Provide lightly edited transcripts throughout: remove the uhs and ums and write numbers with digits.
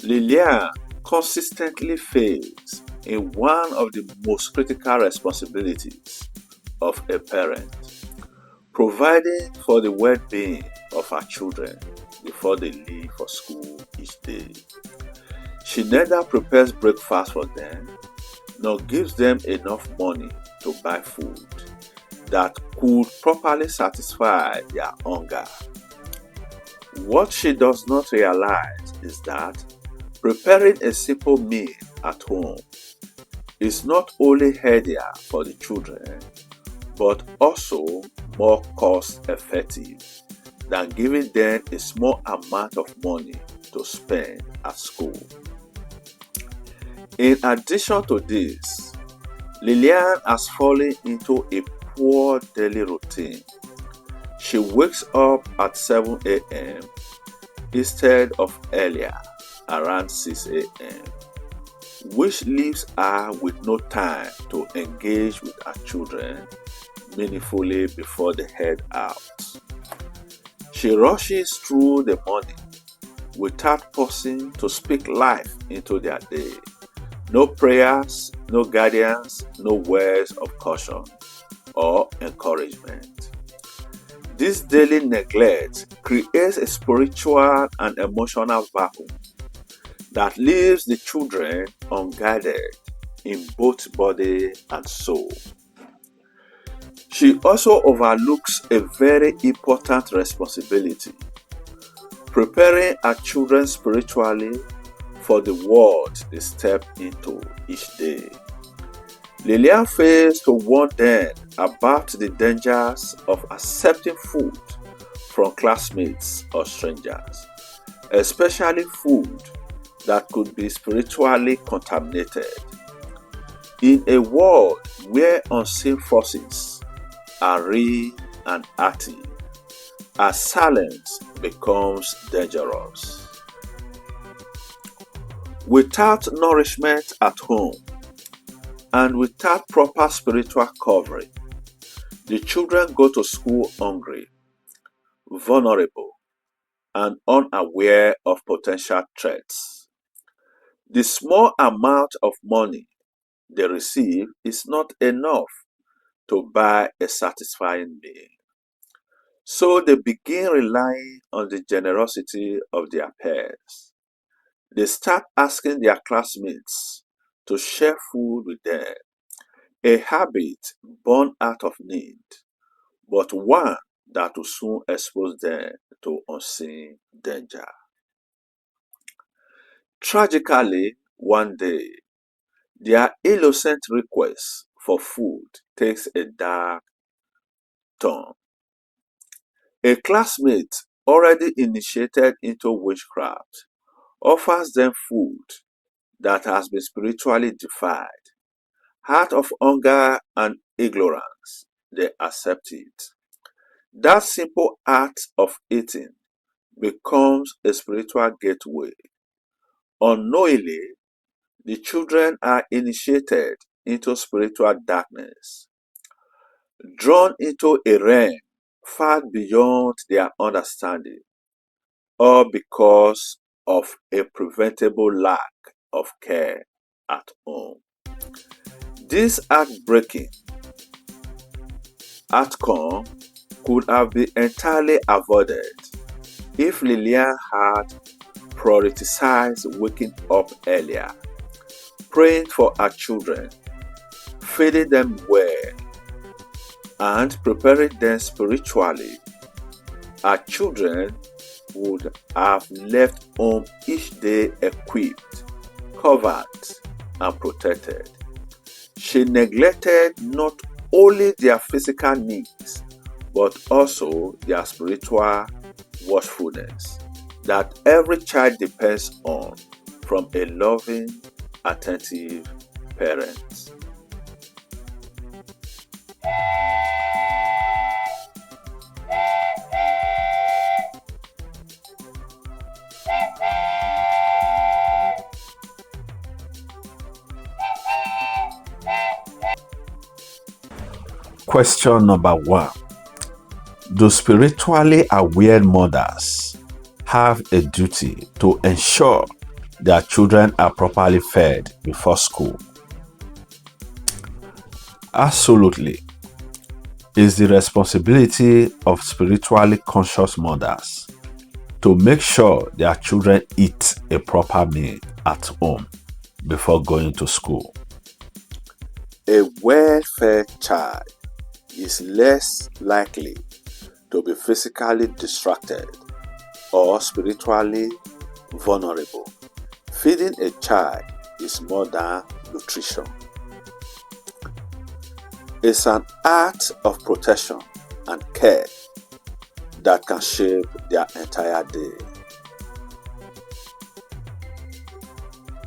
Lilian consistently fails in one of the most critical responsibilities of a parent, providing for the well-being of her children before they leave for school each day. She neither prepares breakfast for them nor gives them enough money to buy food that could properly satisfy their hunger. What she does not realize is that preparing a simple meal at home is not only healthier for the children but also more cost effective than giving them a small amount of money to spend at school. In addition to this, Lillian has fallen into a poor daily routine. She wakes up at 7 a.m. instead of earlier, around 6 a.m., which leaves her with no time to engage with her children meaningfully before they head out. She rushes through the morning without pausing to speak life into their day. No prayers, no guidance, no words of caution or encouragement. This daily neglect creates a spiritual and emotional vacuum that leaves the children unguided in both body and soul. She also overlooks a very important responsibility: preparing her children spiritually for the world they step into each day. Lillian fails to warn them about the dangers of accepting food from classmates or strangers, especially food that could be spiritually contaminated. In a world where unseen forces are real and active, our silence becomes dangerous. Without nourishment at home and without proper spiritual covering, the children go to school hungry, vulnerable, and unaware of potential threats. The small amount of money they receive is not enough to buy a satisfying meal. So they begin relying on the generosity of their peers. They start asking their classmates to share food with them, a habit born out of need, but one that will soon expose them to unseen danger. Tragically, one day, their innocent request for food takes a dark turn. A classmate already initiated into witchcraft offers them food that has been spiritually defiled. Out of hunger and ignorance, they accept it. That simple act of eating becomes a spiritual gateway. Unknowingly, the children are initiated into spiritual darkness, drawn into a realm far beyond their understanding, all because of a preventable lack of care at home. This heartbreaking outcome could have been entirely avoided if Lillian had prioritized waking up earlier, praying for her children, feeding them well, and preparing them spiritually. Her children would have left home each day equipped, covered, and protected. She neglected not only their physical needs, but also their spiritual watchfulness that every child depends on from a loving, attentive parent. Question number 1. Do spiritually aware mothers have a duty to ensure their children are properly fed before school? Absolutely. It's the responsibility of spiritually conscious mothers to make sure their children eat a proper meal at home before going to school. A well-fed child is less likely to be physically distracted or spiritually vulnerable. Feeding a child is more than nutrition. It's an act of protection and care that can shape their entire day.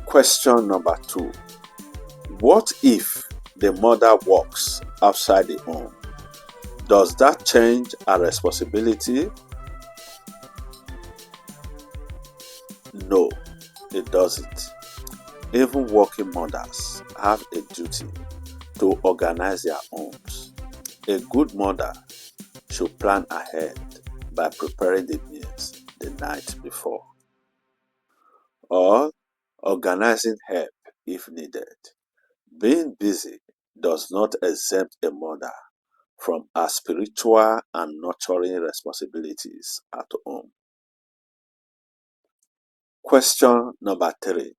Question number 2. What if the mother works outside the home? Does that change her responsibility? No, it doesn't. Even working mothers have a duty to organize their homes. A good mother should plan ahead by preparing the meals the night before, or organizing help if needed. Being busy does not exempt a mother from her spiritual and nurturing responsibilities at home. Question number 3.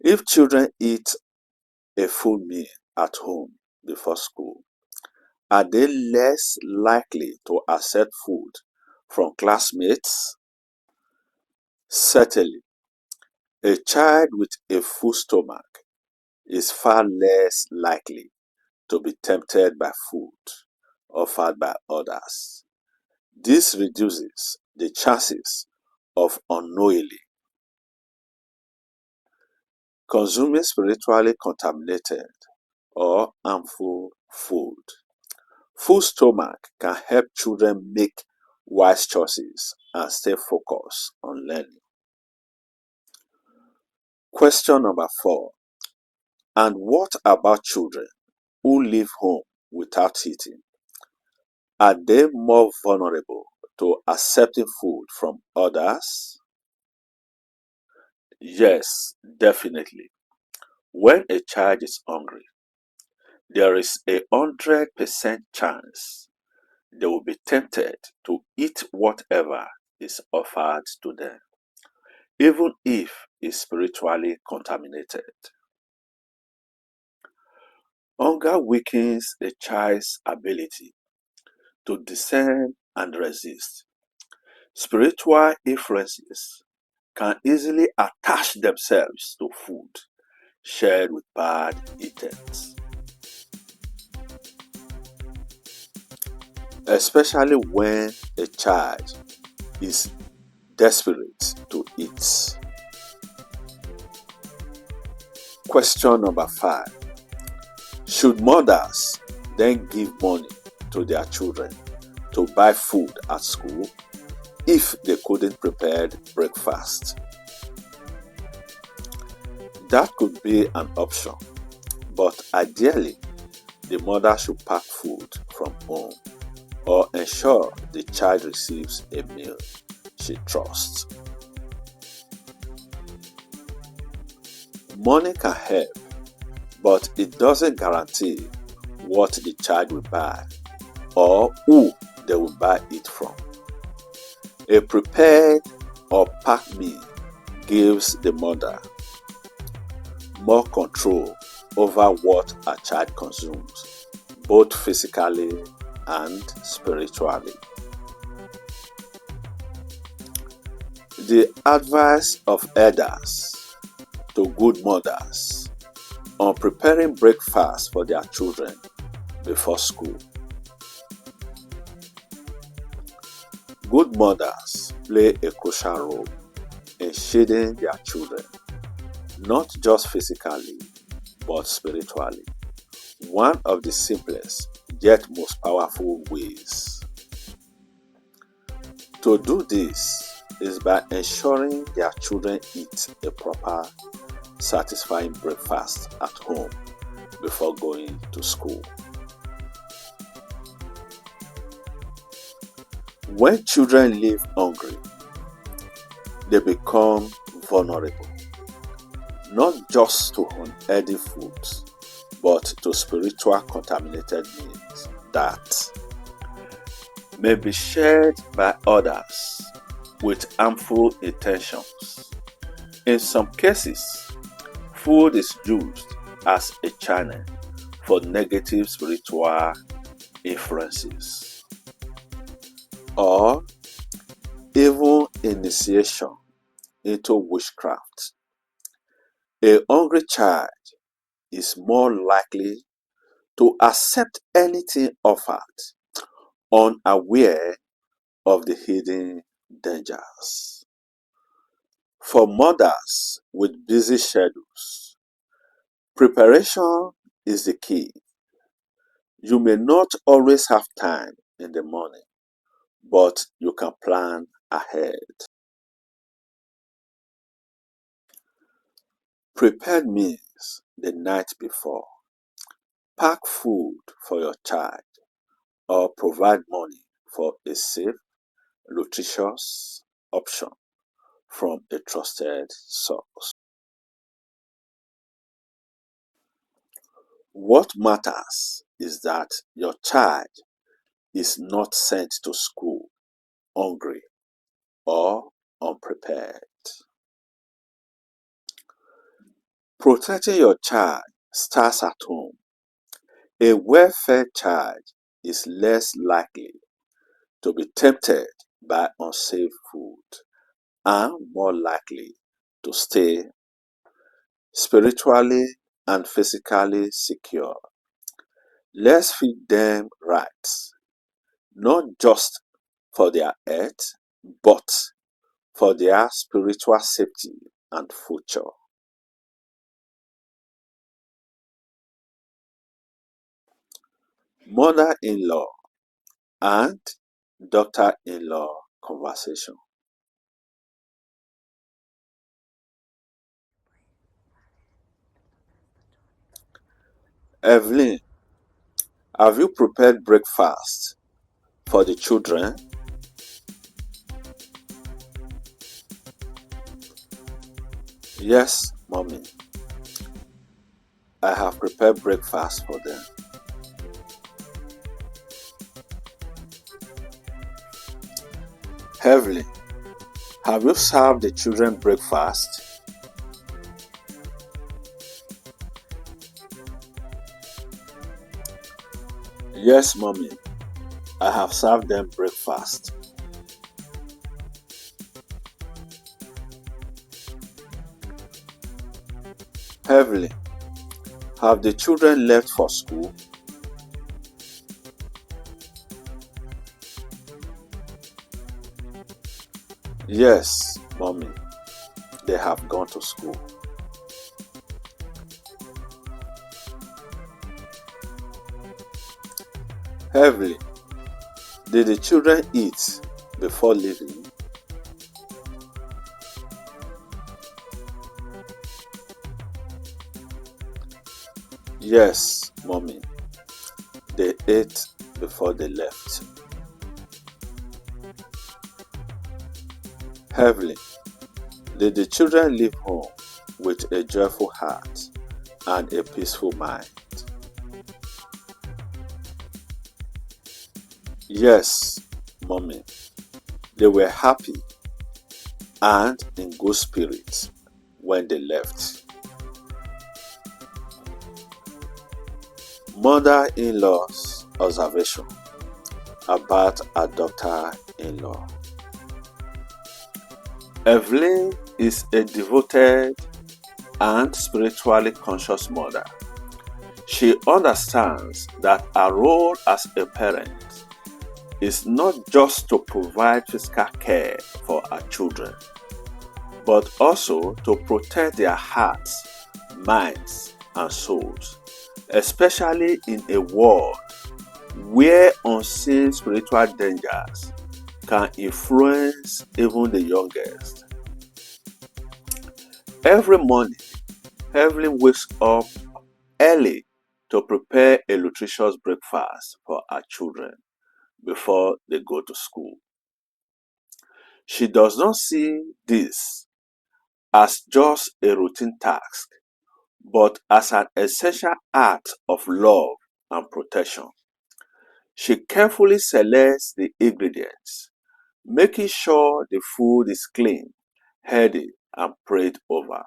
If children eat a full meal at home before school, are they less likely to accept food from classmates? Certainly, a child with a full stomach is far less likely to be tempted by food offered by others. This reduces the chances of unknowingly consuming spiritually contaminated or harmful food. Full stomach can help children make wise choices and stay focused on learning. Question number 4. And what about children who leave home without eating? Are they more vulnerable to accepting food from others? Yes, definitely. When a child is hungry, there is 100% chance they will be tempted to eat whatever is offered to them, even if it's spiritually contaminated. Hunger weakens a child's ability to discern and resist. Spiritual influences can easily attach themselves to food shared with bad intents, especially when a child is desperate to eat. Question number 5. Should mothers then give money to their children to buy food at school if they couldn't prepare breakfast? That could be an option, but ideally, the mother should pack food from home or ensure the child receives a meal she trusts. Money can help, but it doesn't guarantee what the child will buy or who they will buy it from. A prepared or packed meal gives the mother more control over what a child consumes, both physically and spiritually. The advice of elders to good mothers on preparing breakfast for their children before school. Good mothers play a crucial role in shielding their children, not just physically, but spiritually. One of the simplest yet most powerful ways to do this is by ensuring their children eat a proper, satisfying breakfast at home before going to school. When children live hungry, they become vulnerable not just to unhealthy foods, but to spiritual contaminated meals that may be shared by others with harmful intentions. In some cases, food is used as a channel for negative spiritual influences or even initiation into witchcraft. A hungry child is more likely to accept anything offered, unaware of the hidden dangers. For mothers with busy schedules, preparation is the key. You may not always have time in the morning, but you can plan ahead. Prepare meals the night before. Pack food for your child or provide money for a safe, nutritious option from a trusted source. What matters is that your child is not sent to school hungry or unprepared. Protecting your child starts at home. A well fed child is less likely to be tempted by unsafe food and more likely to stay spiritually and physically secure. Let's feed them right, not just for their health, but for their spiritual safety and future. Mother in law and daughter in law conversation. Evelyn, have you prepared breakfast for the children? Yes, mommy. I have prepared breakfast for them. Evelyn, have you served the children breakfast? Yes, mommy. I have served them breakfast. Evelyn, have the children left for school? Yes, mommy. They have gone to school. Evelyn, did the children eat before leaving? Yes, mommy. They ate before they left. Evelyn, did the children leave home with a joyful heart and a peaceful mind? Yes, mommy. They were happy and in good spirits when they left. Mother in law's observation about her daughter in law. Evelyn is a devoted and spiritually conscious mother. She understands that her role as a parent is not just to provide physical care for her children, but also to protect their hearts, minds, and souls, especially in a world where unseen spiritual dangers can influence even the youngest. Every morning, Evelyn wakes up early to prepare a nutritious breakfast for her children before they go to school. She does not see this as just a routine task, but as an essential act of love and protection. She carefully selects the ingredients, making sure the food is clean, healthy, and prayed over.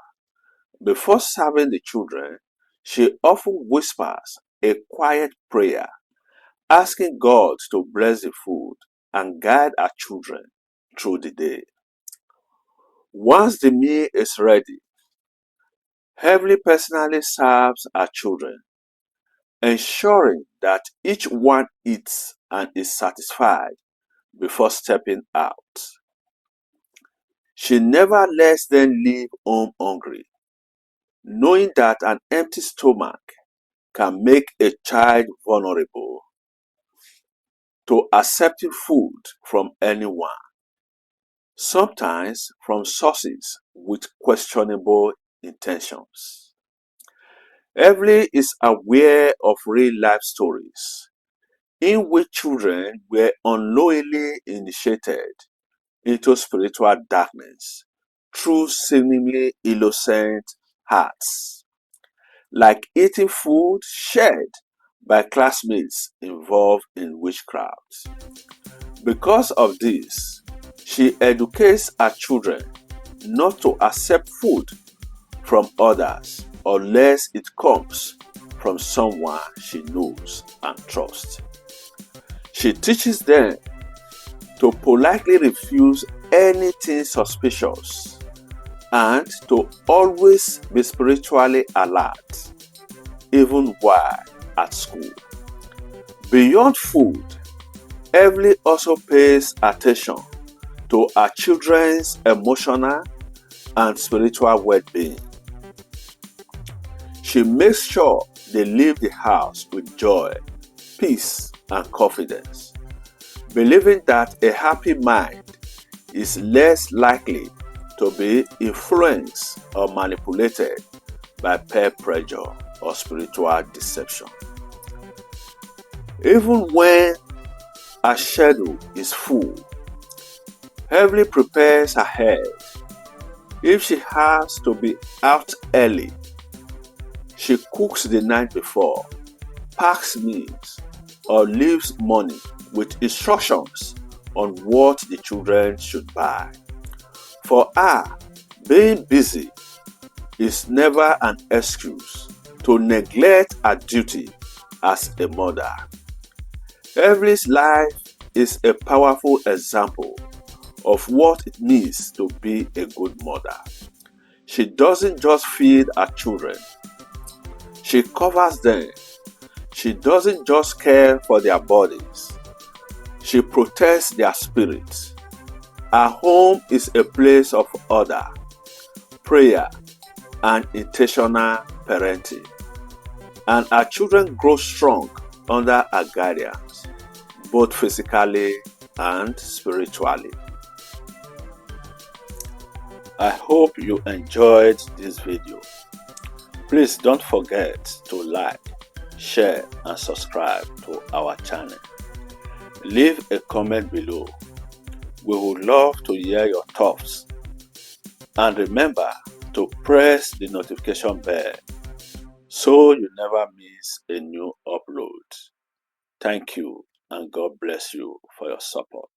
Before serving the children, she often whispers a quiet prayer, asking God to bless the food and guide her children through the day. Once the meal is ready, Heavenly personally serves her children, ensuring that each one eats and is satisfied before stepping out. She never lets them leave home hungry, knowing that an empty stomach can make a child vulnerable to accepting food from anyone, sometimes from sources with questionable intentions. Evelyn is aware of real life stories in which children were unknowingly initiated into spiritual darkness through seemingly innocent acts, like eating food shared by classmates involved in witchcraft. Because of this, she educates her children not to accept food from others unless it comes from someone she knows and trusts. She teaches them to politely refuse anything suspicious and to always be spiritually alert, even while at school. Beyond food, Evelyn also pays attention to her children's emotional and spiritual well-being. She makes sure they leave the house with joy, peace, and confidence, believing that a happy mind is less likely to be influenced or manipulated by peer pressure or spiritual deception. Even when her schedule is full, Heavenly prepares ahead. If she has to be out early, she cooks the night before, packs meals, or leaves money with instructions on what the children should buy. For her, being busy is never an excuse to neglect her duty as a mother. Evelyn's life is a powerful example of what it means to be a good mother. She doesn't just feed her children, she covers them. She doesn't just care for their bodies, she protects their spirits. Her home is a place of order, prayer, and intentional parenting. And our children grow strong under her guidance, both physically and spiritually. I hope you enjoyed this video. Please don't forget to like, share, and subscribe to our channel. Leave a comment below. We would love to hear your thoughts. And remember to press the notification bell so you never miss a new upload. Thank you and God bless you for your support.